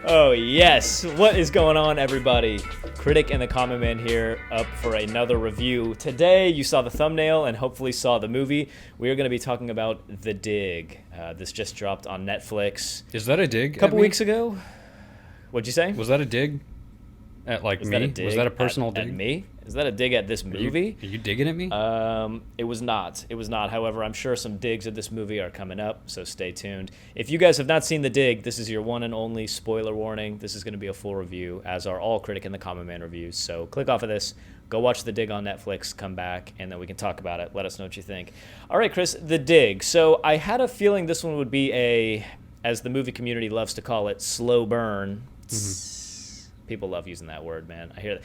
Oh, yes. What is going on, everybody? Critic and the Common Man here, up for another review. Today, you saw the thumbnail and hopefully saw the movie. We are going to be talking about The Dig. This just dropped on Netflix. Is that a dig? A couple weeks ago. What'd you say? Was that a dig? At like Was me? that a dig Was that a personal dig? At me? Is that a dig at this movie? Are you digging at me? It was not. It was not. However, I'm sure some digs at this movie are coming up, so stay tuned. If you guys have not seen The Dig, this is your one and only spoiler warning. This is going to be a full review, as are all Critic and the Common Man reviews. So click off of this, go watch The Dig on Netflix, come back, and then we can talk about it. Let us know what you think. All right, Chris, The Dig. So I had a feeling this one would be a, as the movie community loves to call it, slow burn. People love using that word, man. I hear that.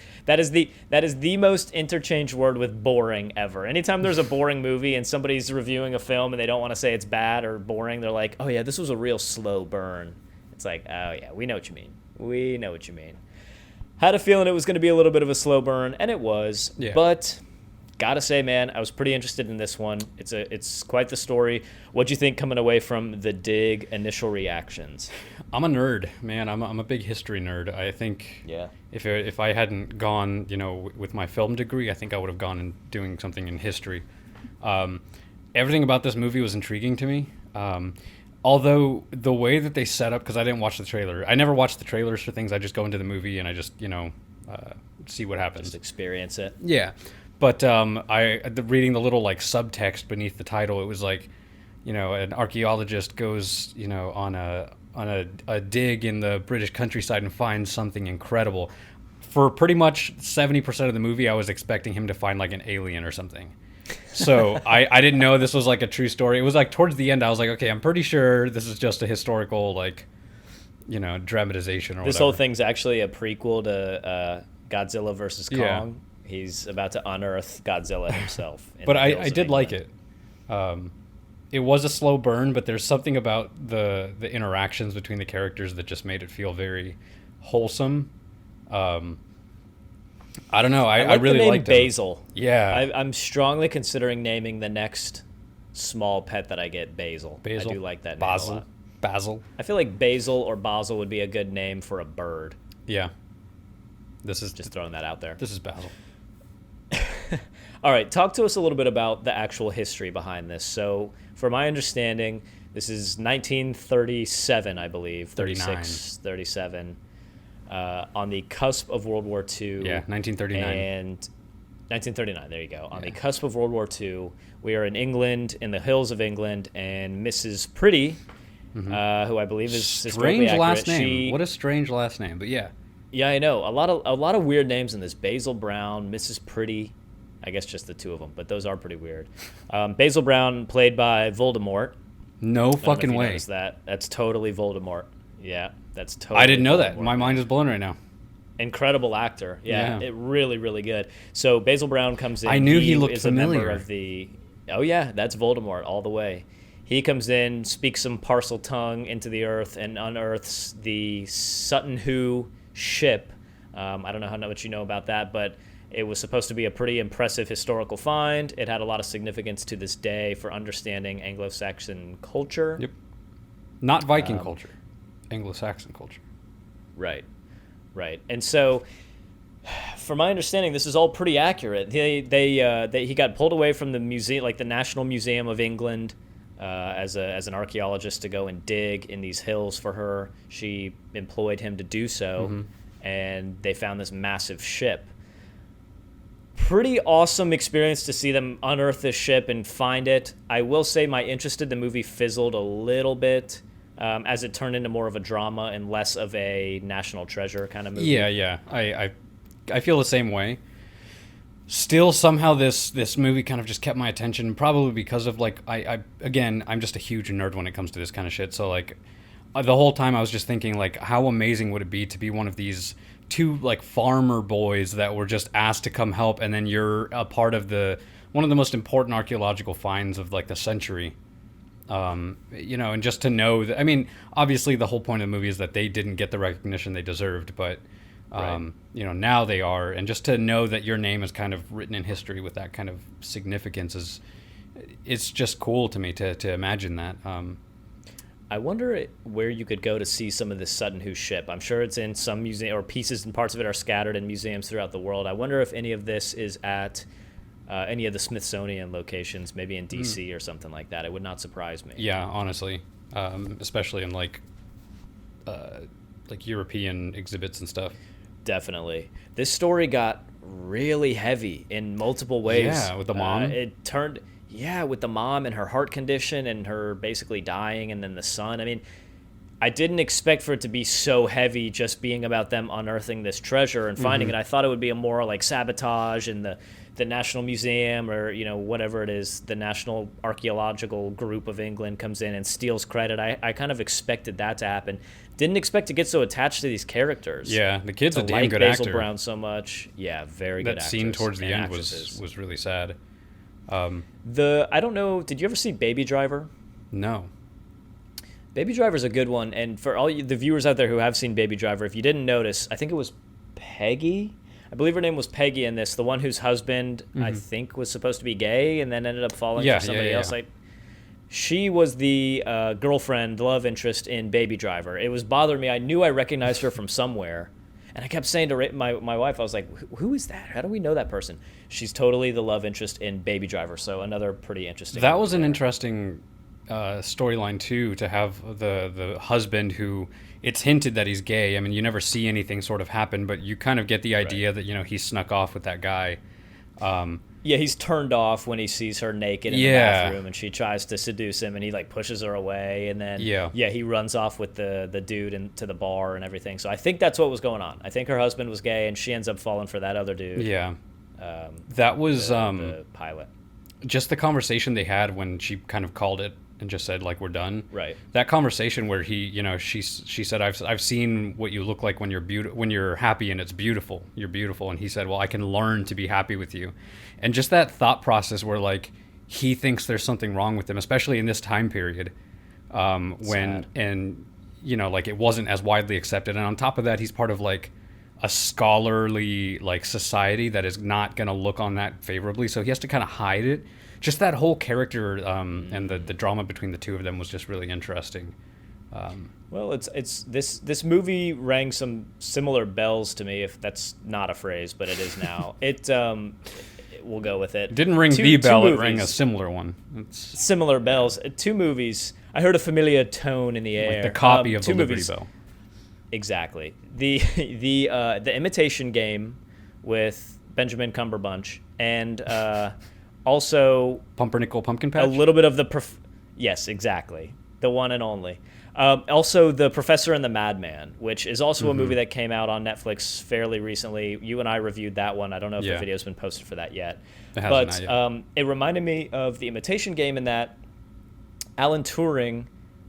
That is the most interchanged word with boring ever. Anytime there's a boring movie and somebody's reviewing a film and they don't want to say it's bad or boring, they're like, "Oh yeah, this was a real slow burn." It's like, "Oh yeah, we know what you mean. We know what you mean." Had a feeling it was going to be a little bit of a slow burn, and it was. Yeah. But gotta say, man, I was pretty interested in this one. It's quite the story. What'd you think coming away from The Dig? Initial reactions? I'm a nerd, man. I'm a big history nerd. I think if I hadn't gone, with my film degree, I think I would have gone and doing something in history. Everything about this movie was intriguing to me. Although the way that they set up, because I didn't watch the trailer. I never watch the trailers for things. I just go into the movie and I just, see what happens. Just experience it. Yeah. But reading the little subtext beneath the title, it was like, an archaeologist goes, on a dig in the British countryside and finds something incredible. For pretty much 70% of the movie, I was expecting him to find an alien or something. So I didn't know this was a true story. It was towards the end, I was like, okay, I'm pretty sure this is just a historical dramatization or whatever. This whole thing's actually a prequel to Godzilla versus Kong. Yeah. He's about to unearth Godzilla himself. But I did like it. It was a slow burn, but there's something about the interactions between the characters that just made it feel very wholesome. I don't know. I really liked Basil. Yeah. I'm strongly considering naming the next small pet that I get Basil. I do like that name a lot. Basil. I feel like Basil or Basil would be a good name for a bird. Yeah. This is just throwing that out there. This is Basil. All right, talk to us a little bit about the actual history behind this. So, from my understanding, this is 1937, I believe. 36, 37. On the cusp of World War II. Yeah, 1939. And 1939, there you go. On the cusp of World War II, we are in England, in the hills of England, and Mrs. Pretty, who I believe is strange last name. What a strange last name, but yeah. Yeah, I know. A lot of weird names in this. Basil Brown, Mrs. Pretty. I guess just the two of them, but those are pretty weird. Basil Brown, played by Voldemort. No fucking way. That's totally Voldemort. Yeah, that's totally. I didn't know Voldemort. that. My mind is blown right now. Incredible actor. Yeah. It really, really good. So Basil Brown comes in. I knew he looked familiar. Oh yeah, that's Voldemort all the way. He comes in, speaks some parcel tongue into the earth, and unearths the Sutton Hoo ship. I don't know how much you know about that, but it was supposed to be a pretty impressive historical find. It had a lot of significance to this day for understanding Anglo-Saxon culture. Yep. Not Viking culture. Anglo-Saxon culture. Right. And so, from my understanding, this is all pretty accurate. He got pulled away from the museum, the National Museum of England, as an archaeologist to go and dig in these hills for her. She employed him to do so, and they found this massive ship. Pretty awesome experience to see them unearth this ship and find it. I will say my interest in the movie fizzled a little bit as it turned into more of a drama and less of a national treasure kind of movie. Yeah. I feel the same way. Still, somehow this movie kind of just kept my attention, probably because of I'm just a huge nerd when it comes to this kind of shit. So the whole time I was just thinking how amazing would it be to be one of these two farmer boys that were just asked to come help, and then you're a part of one of the most important archaeological finds of the century. And just to know that, I mean, obviously the whole point of the movie is that they didn't get the recognition they deserved, but now they are, and just to know that your name is kind of written in history with that kind of significance it's just cool to me to imagine that. I wonder where you could go to see some of this Sutton Hoo ship. I'm sure it's in some museum, or pieces and parts of it are scattered in museums throughout the world. I wonder if any of this is at any of the Smithsonian locations, maybe in DC or something like that. It would not surprise me. Yeah, honestly, especially in like European exhibits and stuff. Definitely. This story got really heavy in multiple ways. Yeah, with the mom. It turned, with the mom and her heart condition and her basically dying, and then the son. I mean, I didn't expect for it to be so heavy just being about them unearthing this treasure and finding it. I thought it would be a more like sabotage and the National Museum, or whatever it is, the National Archaeological Group of England comes in and steals credit. I kind of expected that to happen. Didn't expect to get so attached to these characters. Yeah, the kid's a damn like good Basil actor. Brown so much. Yeah, very good. That scene towards the end actresses. was really sad. I don't know. Did you ever see Baby Driver? No. Baby Driver's a good one, and for all the viewers out there who have seen Baby Driver, if you didn't notice, I think it was Peggy. I believe her name was Peggy in this. The one whose husband I think was supposed to be gay and then ended up falling for somebody else. Like, she was the girlfriend, love interest in Baby Driver. It was bothering me. I knew I recognized her from somewhere, and I kept saying to my wife, I was like, "Who is that? How do we know that person?" She's totally the love interest in Baby Driver. So another pretty interesting. That was an interesting storyline too, to have the husband who, it's hinted that he's gay. I mean, you never see anything sort of happen, but you kind of get the idea that he snuck off with that guy. He's turned off when he sees her naked in the bathroom, and she tries to seduce him, and he like pushes her away, and then he runs off with the dude into the bar and everything. So I think that's what was going on. I think her husband was gay, and she ends up falling for that other dude. Yeah, that was the pilot. Just the conversation they had when she kind of called it and just said like, we're done. Right. That conversation where he, she said, I've seen what you look like when you're happy, and it's beautiful. You're beautiful. And he said, well, I can learn to be happy with you. And just that thought process where like he thinks there's something wrong with him, especially in this time period, when like it wasn't as widely accepted. And on top of that, he's part of like a scholarly like society that is not going to look on that favorably. So he has to kind of hide it. Just that whole character and the drama between the two of them was just really interesting. Well, it's this movie rang some similar bells to me, if that's not a phrase, but it is now. We'll go with it. Didn't ring the bell, it rang a similar one. Similar bells. Two movies. I heard a familiar tone in the air. Like the copy of the Liberty Bell. Exactly. The Imitation Game with Benjamin Cumberbatch, and also Pumpernickel Pumpkin Patch? A little bit of yes, exactly. The one and only. Also, The Professor and the Madman, which is also a movie that came out on Netflix fairly recently. You and I reviewed that one. I don't know if the video's been posted for that yet. It hasn't, not yet. It reminded me of The Imitation Game in that Alan Turing,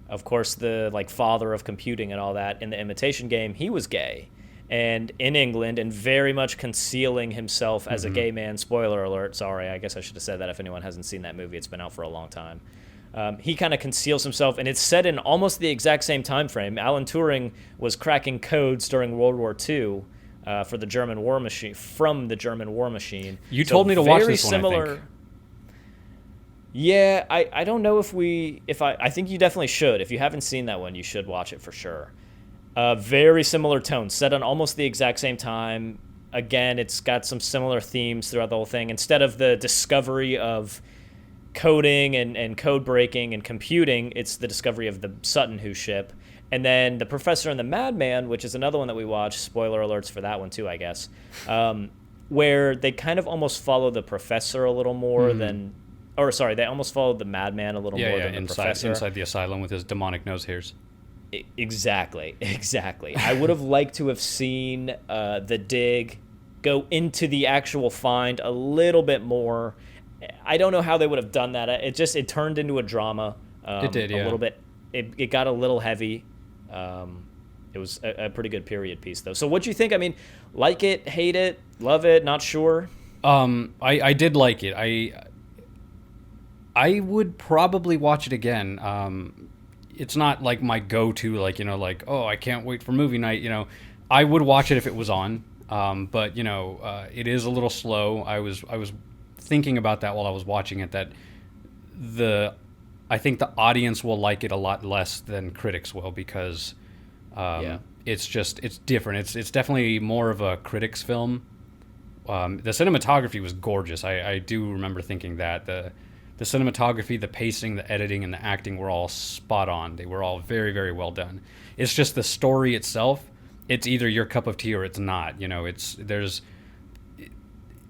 of course, the like father of computing and all that, in The Imitation Game, he was gay. And in England, and very much concealing himself as a gay man. Spoiler alert, sorry, I guess I should have said that if anyone hasn't seen that movie. It's been out for a long time. He kind of conceals himself, and it's set in almost the exact same time frame. Alan Turing was cracking codes during World War II for the German war machine, from the German war machine. You told me to watch this one, I think. Yeah, I don't know I think you definitely should. If you haven't seen that one, you should watch it for sure. Very similar tone, set on almost the exact same time. Again, it's got some similar themes throughout the whole thing. Instead of the discovery of coding and code breaking and computing, it's the discovery of the Sutton Hoo ship. And then The Professor and the Madman, which is another one that we watched, spoiler alerts for that one too, I guess, where they kind of almost follow the Professor a little more than, or sorry, they almost followed the Madman a little more than the Professor. Inside the asylum with his demonic nose hairs. Exactly. I would have liked to have seen the dig go into the actual find a little bit more. I don't know how they would have done that. It turned into a drama. It did, yeah. A little bit. It got a little heavy. It was a pretty good period piece, though. So what'd you think? I mean, like it, hate it, love it, not sure? I did like it. I would probably watch it again. It's not like my go-to, like, oh, I can't wait for movie night. I would watch it if it was on. But it is a little slow. I was thinking about that while I was watching it, that the I think the audience will like it a lot less than critics will, because it's different. It's definitely more of a critics film. The cinematography was gorgeous. I do remember thinking that the cinematography, the pacing, the editing, and the acting were all spot on. They were all very, very well done. It's just the story itself. It's either your cup of tea or it's not.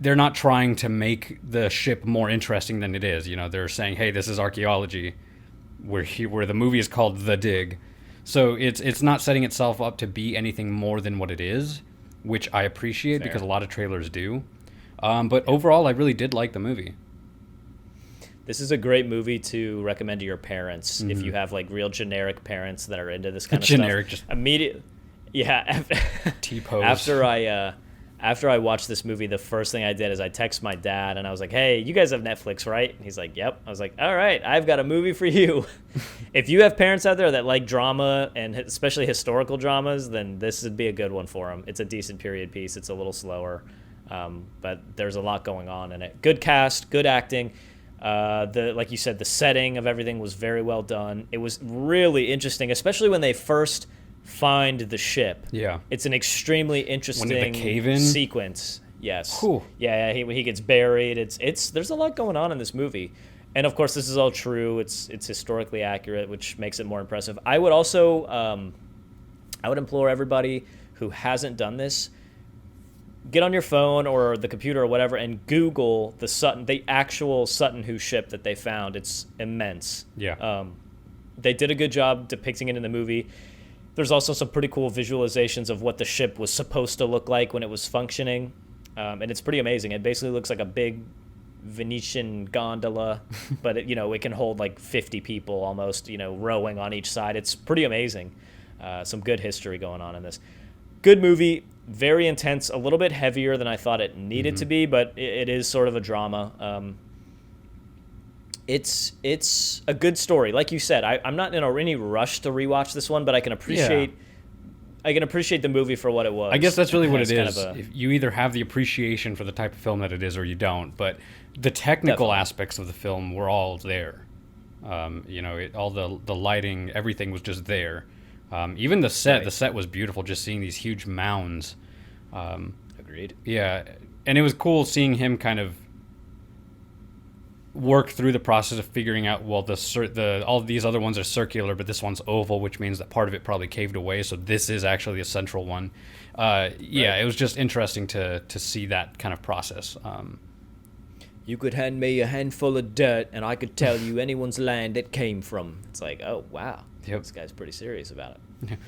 They're not trying to make the ship more interesting than it is. They're saying, hey, this is archaeology. Where the movie is called The Dig. So it's not setting itself up to be anything more than what it is, which I appreciate. Fair. Because a lot of trailers do. But overall, I really did like the movie. This is a great movie to recommend to your parents if you have like real generic parents that are into this kind of generic, stuff. Just immediate. Yeah. T-pose. After I watched this movie, the first thing I did is I text my dad and I was like, hey, you guys have Netflix, right? And he's like, yep. I was like, all right, I've got a movie for you. If you have parents out there that like drama and especially historical dramas, then this would be a good one for them. It's a decent period piece. It's a little slower, but there's a lot going on in it. Good cast, good acting. Like you said, the setting of everything was very well done. It was really interesting, especially when they first find the ship. Yeah. It's an extremely interesting when the cave-in sequence. Yes. Whew. Yeah, he gets buried. It's there's a lot going on in this movie. And of course this is all true. It's historically accurate, which makes it more impressive. I would also I would implore everybody who hasn't done this, get on your phone or the computer or whatever and Google the actual Sutton Hoo ship that they found. It's immense. Yeah. They did a good job depicting it in the movie. There's also some pretty cool visualizations of what the ship was supposed to look like when it was functioning. And it's pretty amazing. It basically looks like a big Venetian gondola, but it can hold like 50 people almost, rowing on each side. It's pretty amazing. Some good history going on in this. Good movie, very intense, a little bit heavier than I thought it needed to be, but it is sort of a drama. It's a good story. Like you said, I'm not in any rush to rewatch this one, but I can appreciate the movie for what it was. I guess that's really what it is. If you either have the appreciation for the type of film that it is or you don't, but the technical aspects of the film were all there. All the lighting, everything was just there. Even the set, The set was beautiful, just seeing these huge mounds. Agreed. Yeah, and it was cool seeing him kind of work through the process of figuring out, well, all of these other ones are circular, but this one's oval, which means that part of it probably caved away, so this is actually a central one. It was just interesting to see that kind of process. You could hand me a handful of dirt, and I could tell you anyone's land it came from. It's like, oh, wow. Yep. This guy's pretty serious about it.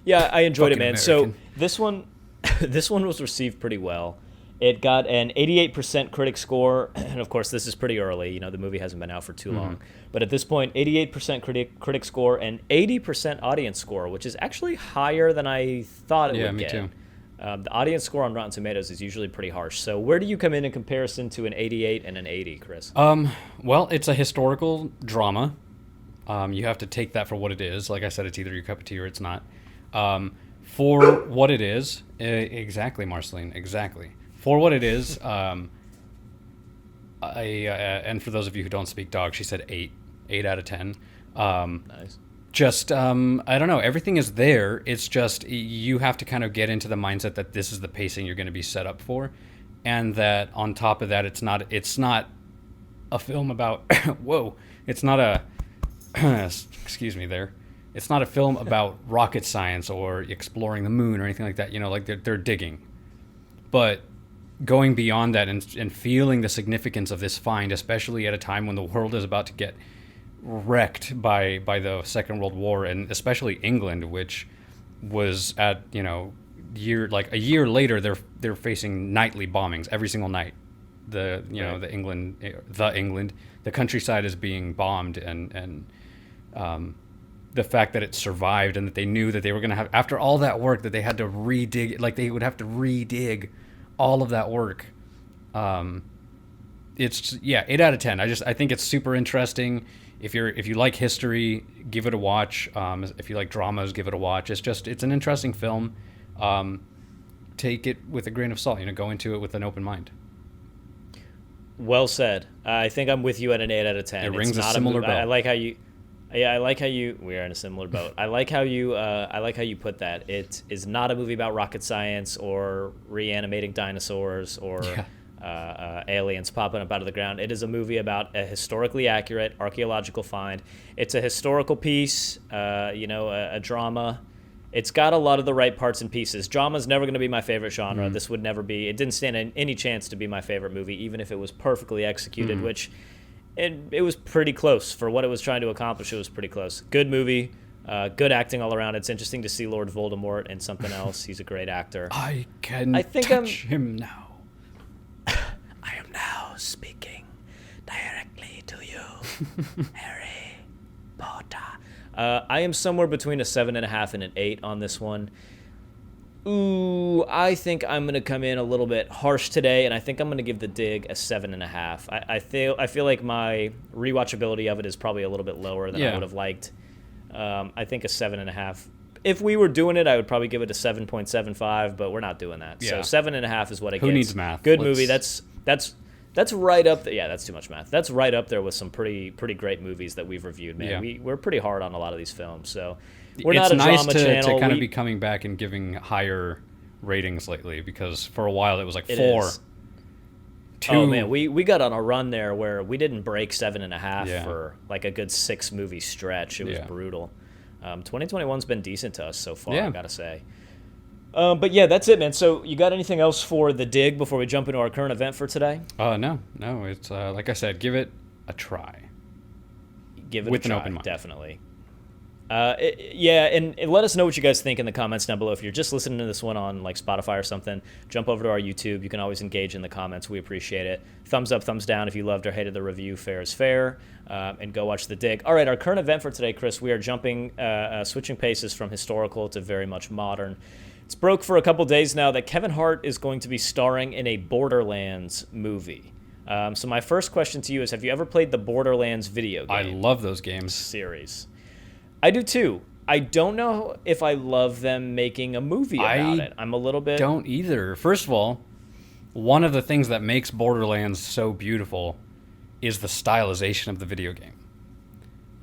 Yeah, I enjoyed it, man. American. So this one was received pretty well. It got an 88% critic score, and of course this is pretty early. The movie hasn't been out for too long. But at this point, 88% critic score and 80% audience score, which is actually higher than I thought it would get. Yeah, me too. The audience score on Rotten Tomatoes is usually pretty harsh. So where do you come in comparison to an 88 and an 80, Chris? Well, it's a historical drama. You have to take that for what it is. Like I said, it's either your cup of tea or it's not. For what it is, exactly, Marceline, exactly. For what it is, and for those of you who don't speak dog, she said 8 out of 10. Nice. Just, I don't know, everything is there. It's just, you have to kind of get into the mindset that this is the pacing you're going to be set up for. And that on top of that, it's not a film about, it's not a, excuse me there. It's not a film about rocket science or exploring the moon or anything like that. Like they're digging. But going beyond that and feeling the significance of this find, especially at a time when the world is about to get wrecked by the Second World War, and especially England, which was at a year later they're facing nightly bombings every single night. The countryside is being bombed, and the fact that it survived and that they knew that they were going to have, after all that work, that they had to redig, like they would have to redig all of that work. It's 8 out of 10. I think it's super interesting. If you like history, give it a watch. If you like dramas, give it a watch. It's an interesting film. Take it with a grain of salt. Go into it with an open mind. Well said. I think I'm with you at an 8 out of 10. It It's rings a not similar bell. I like how you. Yeah, I like how you. We are in a similar boat. I like how you. I like how you put that. It is not a movie about rocket science or reanimating dinosaurs or aliens popping up out of the ground. It is a movie about a historically accurate archaeological find. It's a historical piece. A drama. It's got a lot of the right parts and pieces. Drama's never going to be my favorite genre. This would never be. It didn't stand any chance to be my favorite movie, even if it was perfectly executed, which it was pretty close for what it was trying to accomplish. It was pretty close. Good movie, good acting all around. It's interesting to see Lord Voldemort in something else. He's a great actor. I can touch him now. I am now speaking directly to you, Harry Potter. I am somewhere between a 7.5 and an 8 on this one. Ooh, I think I'm gonna come in a little bit harsh today, and I think I'm gonna give The Dig a 7.5. I feel like my rewatchability of it is probably a little bit lower than I would have liked. I think a 7.5. If we were doing it, I would probably give it a 7.75, but we're not doing that. So 7.5 is what it gets. Who needs math? Good movie. That's right up there. Yeah, that's too much math. That's right up there with some pretty great movies that we've reviewed, man. Yeah. We're pretty hard on a lot of these films, so we're It's not a nice drama channel. to kind of be coming back and giving higher ratings lately, because for a while it was like 4. Is. 2. Oh man, we got on a run there where we didn't break 7.5 for like a good 6 movie stretch. It was brutal. 2021's been decent to us so far, I gotta say. But yeah, that's it, man. So you got anything else for The Dig before we jump into our current event for today? No. It's like I said, give it a try. Give it with a try, an open mind. Definitely. And let us know what you guys think in the comments down below. If you're just listening to this one on like Spotify or something, jump over to our YouTube. You can always engage in the comments. We appreciate it. Thumbs up, thumbs down if you loved or hated the review. Fair is fair. And go watch The Dig. All right, our current event for today, Chris, we are switching paces from historical to very much modern. It's broke for a couple days now that Kevin Hart is going to be starring in a Borderlands movie. So my first question to you is, have you ever played the Borderlands video game? I love those games. Series. I do too. I don't know if I love them making a movie about it. I'm a little bit... don't either. First of all, one of the things that makes Borderlands so beautiful is the stylization of the video game.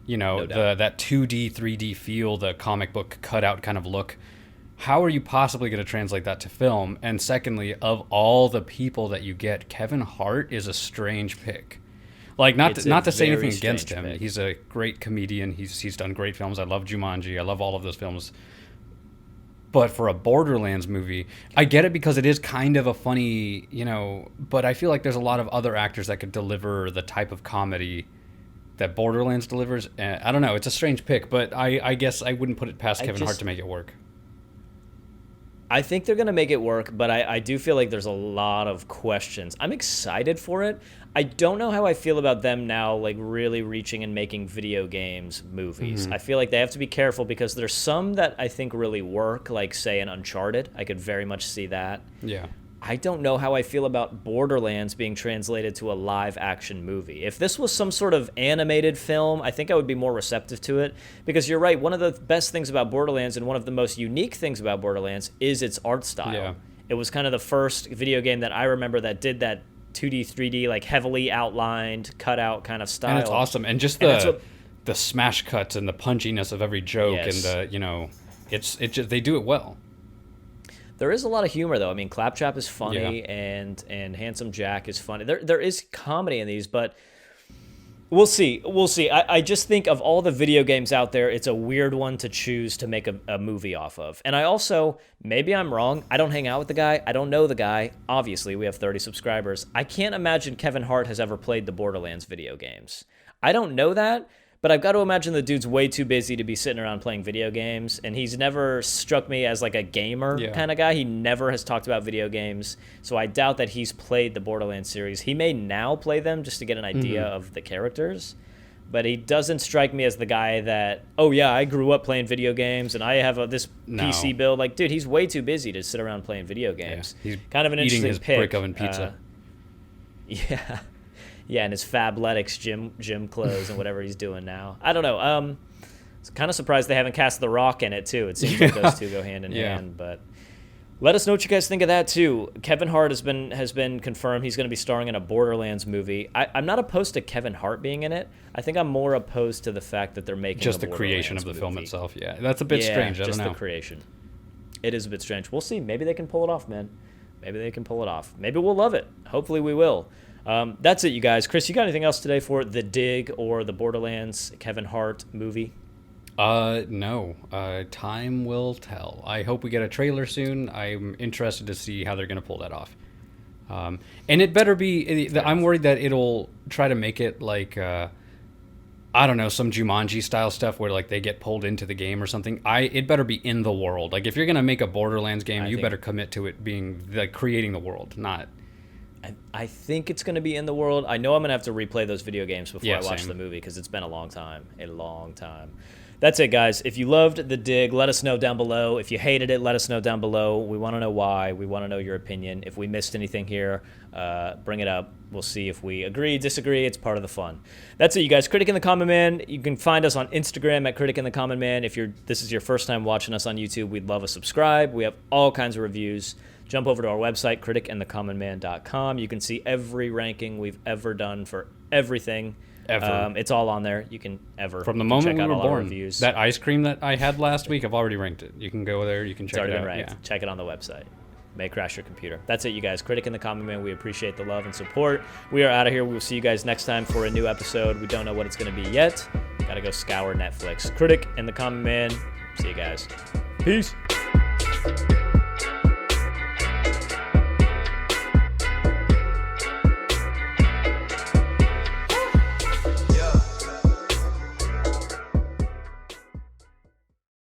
You know, that 2D, 3D feel, the comic book cutout kind of look. How are you possibly going to translate that to film? And secondly, of all the people that you get, Kevin Hart is a strange pick. Like, not to say anything against him. Pick. He's a great comedian. He's done great films. I love Jumanji. I love all of those films. But for a Borderlands movie, I get it because it is kind of a funny, but I feel like there's a lot of other actors that could deliver the type of comedy that Borderlands delivers. I don't know. It's a strange pick, but I guess I wouldn't put it past Kevin Hart to make it work. I think they're going to make it work, but I do feel like there's a lot of questions. I'm excited for it. I don't know how I feel about them now, like really reaching and making video games movies. I feel like they have to be careful because there's some that I think really work, like say an Uncharted. I could very much see that. Yeah. I don't know how I feel about Borderlands being translated to a live action movie. If this was some sort of animated film, I think I would be more receptive to it, because you're right, one of the best things about Borderlands and one of the most unique things about Borderlands is its art style. Yeah. It was kind of the first video game that I remember that did that 2D, 3D, like heavily outlined, cut out kind of style. And it's awesome. And just the smash cuts and the punchiness of every joke, and they do it well. There is a lot of humor, though. I mean, Claptrap is funny, and Handsome Jack is funny. There is comedy in these, but we'll see. We'll see. I just think of all the video games out there, it's a weird one to choose to make a movie off of. And I also, maybe I'm wrong. I don't hang out with the guy. I don't know the guy. Obviously, we have 30 subscribers. I can't imagine Kevin Hart has ever played the Borderlands video games. I don't know that. But I've got to imagine the dude's way too busy to be sitting around playing video games, and he's never struck me as like a gamer kind of guy. He never has talked about video games, so I doubt that he's played the Borderlands series. He may now play them just to get an idea of the characters, but he doesn't strike me as the guy that, oh yeah, I grew up playing video games, and I have this PC build. Like, dude, he's way too busy to sit around playing video games. Yeah. He's kind of an eating interesting his pick. brick oven pizza. Yeah, and his Fabletics gym clothes and whatever he's doing now. I don't know. I'm kind of surprised they haven't cast The Rock in it, too. It seems like those two go hand in hand. But Let us know what you guys think of that too. Kevin Hart has been confirmed. He's going to be starring in a Borderlands movie. I'm not opposed to Kevin Hart being in it. I think I'm more opposed to the fact that they're making just a the creation of the movie. film itself. Yeah, that's a bit strange. I don't know. Just the creation. It is a bit strange. We'll see. Maybe they can pull it off, man. Maybe they can pull it off. Maybe we'll love it. Hopefully we will. That's it, you guys. Chris, you got anything else today for The Dig or the Borderlands Kevin Hart movie? No. Time will tell. I hope we get a trailer soon. I'm interested to see how they're going to pull that off. And it better be... I'm worried that it'll try to make it like... I don't know, some Jumanji style stuff where like they get pulled into the game or something. It better be in the world. Like if you're gonna make a Borderlands game, you better commit to it being like creating the world, not. I think it's gonna be in the world. I know I'm gonna have to replay those video games before I watch same. the movie because it's been a long time. That's it, guys. If you loved The Dig, let us know down below. If you hated it, let us know down below. We want to know why. We want to know your opinion. If we missed anything here, bring it up. We'll see if we agree, disagree. It's part of the fun. That's it, you guys. Critic and the Common Man. You can find us on Instagram at Critic and the Common Man. If this is your first time watching us on YouTube, we'd love a subscribe. We have all kinds of reviews. Jump over to our website, criticandthecommonman.com. You can see every ranking we've ever done for everything. Ever. It's all on there. You can From the moment check we out were all our born. reviews. That ice cream that I had last week, I've already ranked it. You can go there. You can check it out. Ranked. Yeah. Check it on the website. May crash your computer. That's it, you guys. Critic and the Common Man. We appreciate the love and support. We are out of here. We will see you guys next time for a new episode. We don't know what it's going to be yet. Got to go scour Netflix. Critic and the Common Man. See you guys. Peace.